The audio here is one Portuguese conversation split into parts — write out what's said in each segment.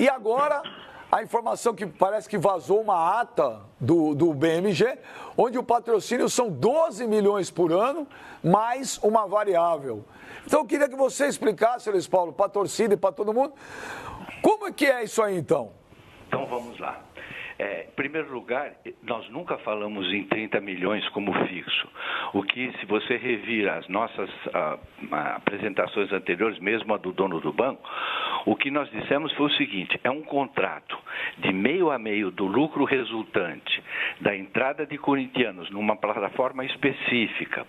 E agora, a informação que parece que vazou uma ata do BMG, onde o patrocínio são 12 milhões por ano, mais uma variável. Então, eu queria que você explicasse, Luiz Paulo, para a torcida e para todo mundo, como é que é isso aí, então? Então, vamos lá. Em primeiro lugar, nós nunca falamos em 30 milhões como fixo. O que, se você revir as nossas apresentações anteriores, mesmo a do dono do banco, o que nós dissemos foi o seguinte: é um contrato de meio a meio do lucro resultante da entrada de corintianos numa plataforma específica,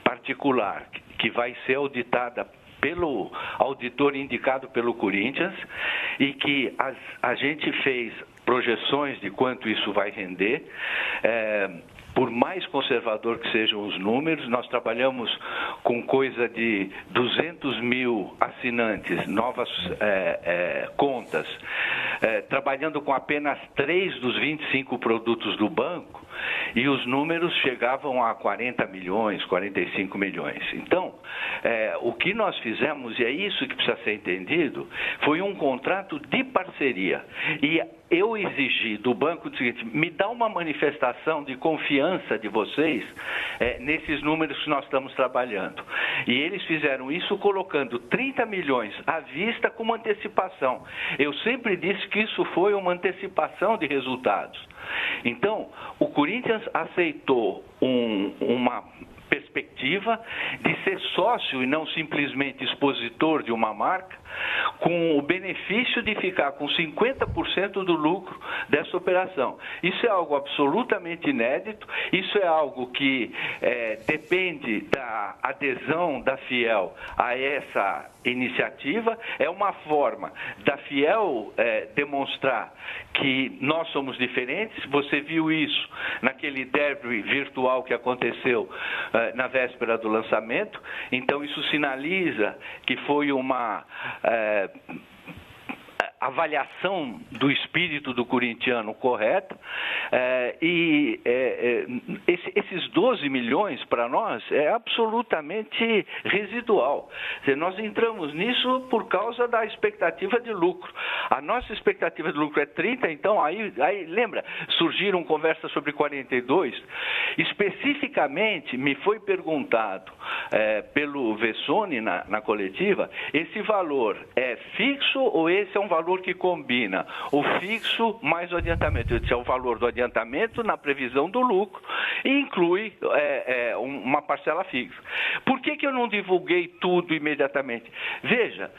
particular, que vai ser auditada pelo auditor indicado pelo Corinthians, e que a gente fez projeções de quanto isso vai render. Por mais conservador que sejam os números, nós trabalhamos com coisa de 200 mil assinantes, novas contas, trabalhando com apenas 3 dos 25 produtos do banco, e os números chegavam a 40 milhões, 45 milhões. Então, o que nós fizemos, e é isso que precisa ser entendido, foi um contrato de parceria. E eu exigi do banco o seguinte: me dá uma manifestação de confiança de vocês nesses números que nós estamos trabalhando. E eles fizeram isso colocando 30 milhões à vista com uma antecipação. Eu sempre disse que isso foi uma antecipação de resultados. Então, o Corinthians aceitou uma perspectiva de ser sócio e não simplesmente expositor de uma marca, com o benefício de ficar com 50% do lucro dessa operação. Isso é algo absolutamente inédito, isso é algo que depende da adesão da Fiel a essa iniciativa, é uma forma da Fiel demonstrar que nós somos diferentes. Você viu isso naquele derby virtual que aconteceu na véspera do lançamento. Então isso sinaliza que foi uma avaliação do espírito do corintiano correta, esses 12 milhões para nós é absolutamente residual. Nós entramos nisso por causa da expectativa de lucro. A nossa expectativa de lucro é 30, então aí lembra, surgiram conversas sobre 42. Especificamente, me foi perguntado pelo Vessone na coletiva, esse valor é fixo ou esse é um valor que combina o fixo mais o adiantamento? Eu disse: é o valor do adiantamento na previsão do lucro e inclui uma parcela fixa. Por que eu não divulguei tudo imediatamente? Veja,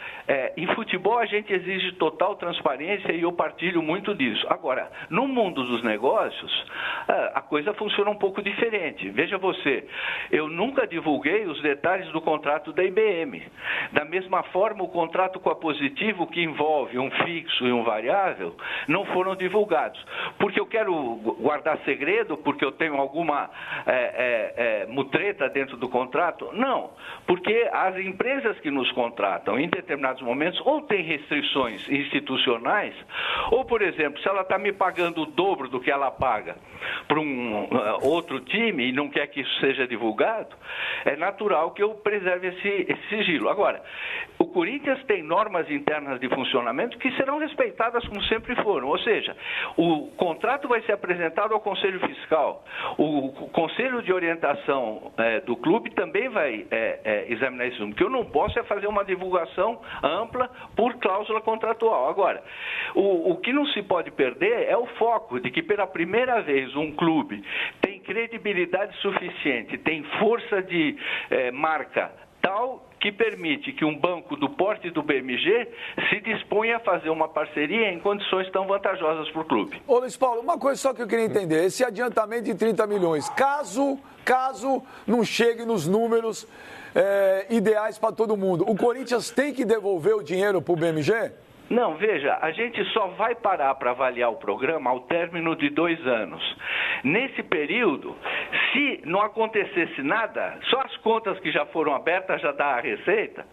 em futebol a gente exige total transparência e eu partilho muito disso. Agora, no mundo dos negócios, a coisa funciona um pouco diferente. Veja você, eu nunca divulguei os detalhes do contrato da IBM. Da mesma forma, o contrato com a Positivo, que envolve um fixo e um variável, não foram divulgados. Porque eu quero guardar segredo, porque eu tenho alguma mutreta dentro do contrato? Não, porque as empresas que nos contratam em determinados momentos ou têm restrições institucionais, ou, por exemplo, se ela está me pagando o dobro do que ela paga para um outro time e não quer que isso seja divulgado, é natural que eu preserve esse sigilo. Agora, o Corinthians tem normas internas de funcionamento que serão respeitadas como sempre foram. Ou seja, o contrato vai ser apresentado ao Conselho Fiscal. O Conselho de Orientação do clube também vai examinar isso. O que eu não posso é fazer uma divulgação ampla por cláusula contratual. Agora, o que não se pode perder é o foco de que pela primeira vez um clube tem credibilidade suficiente, tem força de marca tal que permite que um banco do porte do BMG se disponha a fazer uma parceria em condições tão vantajosas para o clube. Ô Luiz Paulo, uma coisa só que eu queria entender, esse adiantamento de 30 milhões, caso não chegue nos números ideais para todo mundo, o Corinthians tem que devolver o dinheiro para o BMG? Não, veja, a gente só vai parar para avaliar o programa ao término de 2 anos. Nesse período, se não acontecesse nada, só as contas que já foram abertas já dá a receita,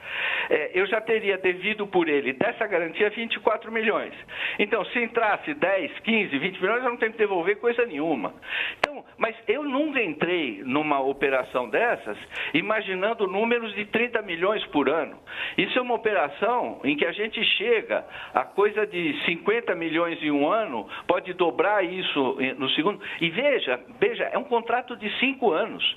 eu já teria devido por ele dessa garantia 24 milhões. Então, se entrasse 10, 15, 20 milhões, eu não tenho que devolver coisa nenhuma. Então, mas eu nunca entrei numa operação dessas imaginando números de 30 milhões por ano. Isso é uma operação em que a gente chega a coisa de 50 milhões em um ano, pode dobrar isso no segundo. E veja, é um contrato de 5 anos.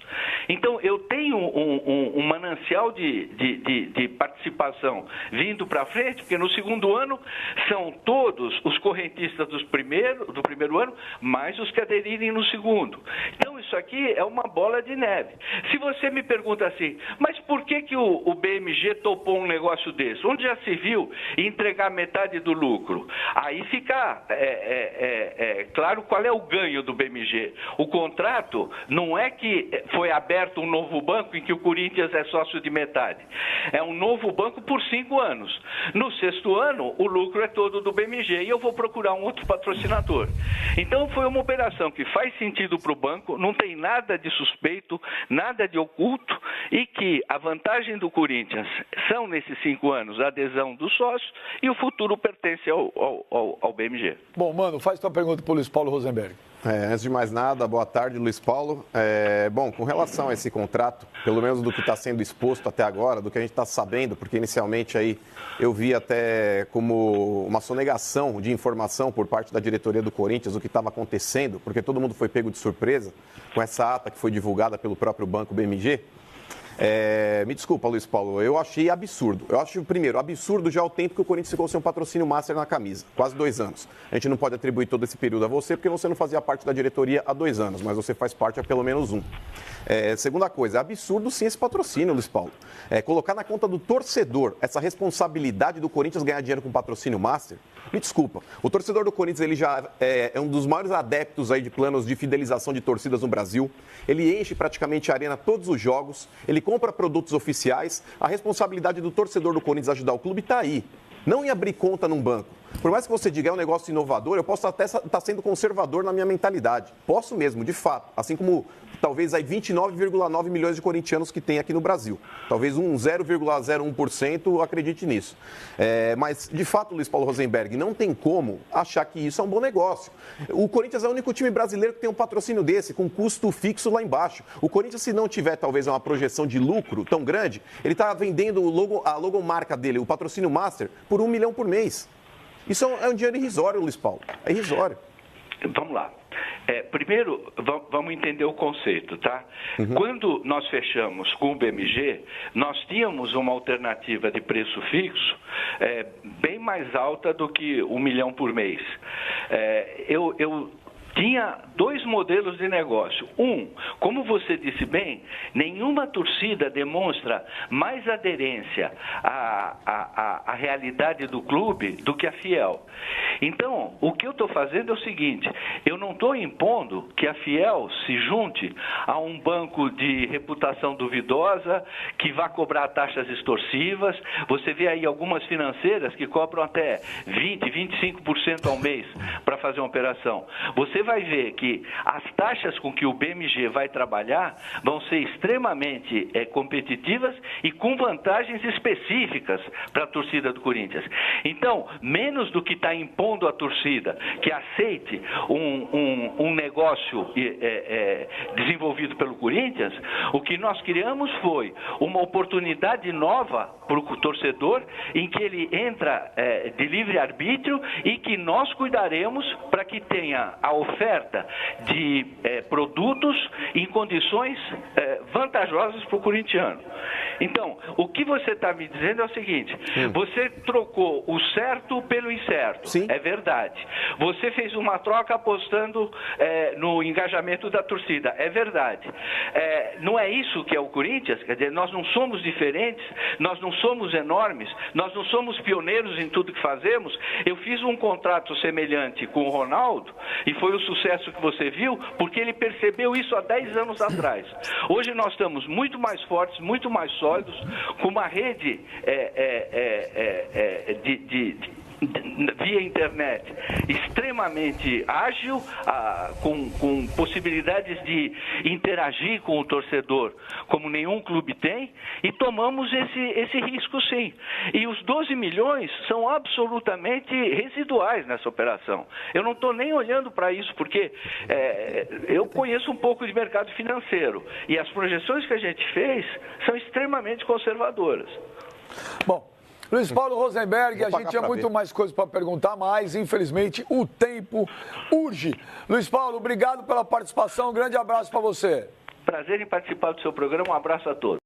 Então, eu tenho um manancial de participação vindo para frente, porque no segundo ano são todos os correntistas do primeiro ano, mais os que aderirem no segundo. Então, isso aqui é uma bola de neve. Se você me pergunta assim, mas por que o BMG topou um negócio desse? Onde já se viu entregar metade do lucro? Aí fica claro qual é o ganho do BMG. O contrato não é que foi aberto um novo banco em que o Corinthians é sócio de metade. É um novo banco por 5 anos. No sexto ano, o lucro é todo do BMG e eu vou procurar um outro patrocinador. Então, foi uma operação que faz sentido para o banco, não tem nada de suspeito, nada de oculto e que a vantagem do Corinthians são, nesses 5 anos, a adesão dos sócios e o futuro pertence ao BMG. Bom, Mano, faz tua pergunta para o Luiz Paulo Rosenberg. Antes de mais nada, boa tarde, Luiz Paulo. Bom, com relação a esse contrato, pelo menos do que está sendo exposto até agora, do que a gente está sabendo, porque inicialmente aí eu vi até como uma sonegação de informação por parte da diretoria do Corinthians, o que estava acontecendo, porque todo mundo foi pego de surpresa com essa ata que foi divulgada pelo próprio banco BMG. Me desculpa, Luiz Paulo, eu achei absurdo. Eu acho, primeiro, absurdo já o tempo que o Corinthians ficou sem um patrocínio master na camisa, quase 2 anos. A gente não pode atribuir todo esse período a você, porque você não fazia parte da diretoria há 2 anos, mas você faz parte há pelo menos 1. Segunda coisa, é absurdo sim esse patrocínio, Luiz Paulo. Colocar na conta do torcedor essa responsabilidade do Corinthians ganhar dinheiro com patrocínio master, me desculpa. O torcedor do Corinthians ele já é um dos maiores adeptos aí de planos de fidelização de torcidas no Brasil. Ele enche praticamente a arena todos os jogos, ele compra produtos oficiais. A responsabilidade do torcedor do Corinthians ajudar o clube está aí. Não em abrir conta num banco. Por mais que você diga é um negócio inovador, eu posso até estar sendo conservador na minha mentalidade. Posso mesmo, de fato. Assim como talvez aí 29,9 milhões de corintianos que tem aqui no Brasil. Talvez um 0,01% acredite nisso. Mas, de fato, Luiz Paulo Rosenberg, não tem como achar que isso é um bom negócio. O Corinthians é o único time brasileiro que tem um patrocínio desse, com custo fixo lá embaixo. O Corinthians, se não tiver talvez uma projeção de lucro tão grande, ele está vendendo a logomarca dele, o patrocínio master, por R$1 milhão por mês. Isso é um dinheiro irrisório, Luiz Paulo. É irrisório. Vamos lá. Primeiro, vamos entender o conceito, tá? Uhum. Quando nós fechamos com o BMG, nós tínhamos uma alternativa de preço fixo bem mais alta do que R$1 milhão por mês. Eu tinha 2 modelos de negócio. Como você disse bem, nenhuma torcida demonstra mais aderência à realidade do clube do que a Fiel. Então, o que eu estou fazendo é o seguinte, eu não estou impondo que a Fiel se junte a um banco de reputação duvidosa, que vá cobrar taxas extorsivas. Você vê aí algumas financeiras que cobram até 20%, 25% ao mês para fazer uma operação. Você vai ver que as taxas com que o BMG vai trabalhar vão ser extremamente competitivas e com vantagens específicas para a torcida do Corinthians. Então, menos do que está impondo a torcida que aceite um negócio desenvolvido pelo Corinthians, o que nós criamos foi uma oportunidade nova para o torcedor, em que ele entra de livre-arbítrio e que nós cuidaremos para que tenha a oferta de produtos em condições vantajosas para o corintiano. Então, o que você está me dizendo é o seguinte, você trocou o certo pelo incerto. Sim. É verdade. Você fez uma troca apostando no engajamento da torcida. É verdade. Não é isso que é o Corinthians? Quer dizer, nós não somos diferentes, nós não somos enormes, nós não somos pioneiros em tudo que fazemos. Eu fiz um contrato semelhante com o Ronaldo e foi o sucesso que você viu, porque ele percebeu isso há 10 anos atrás. Hoje nós estamos muito mais fortes, muito mais sólidos, com uma rede via internet extremamente ágil, com possibilidades de interagir com o torcedor como nenhum clube tem, e tomamos esse risco sim. E os 12 milhões são absolutamente residuais nessa operação. Eu não estou nem olhando para isso, porque eu conheço um pouco de mercado financeiro e as projeções que a gente fez são extremamente conservadoras. Bom, Luiz Paulo Rosenberg, a gente tinha muito mais coisas para perguntar, mas infelizmente o tempo urge. Luiz Paulo, obrigado pela participação, um grande abraço para você. Prazer em participar do seu programa, um abraço a todos.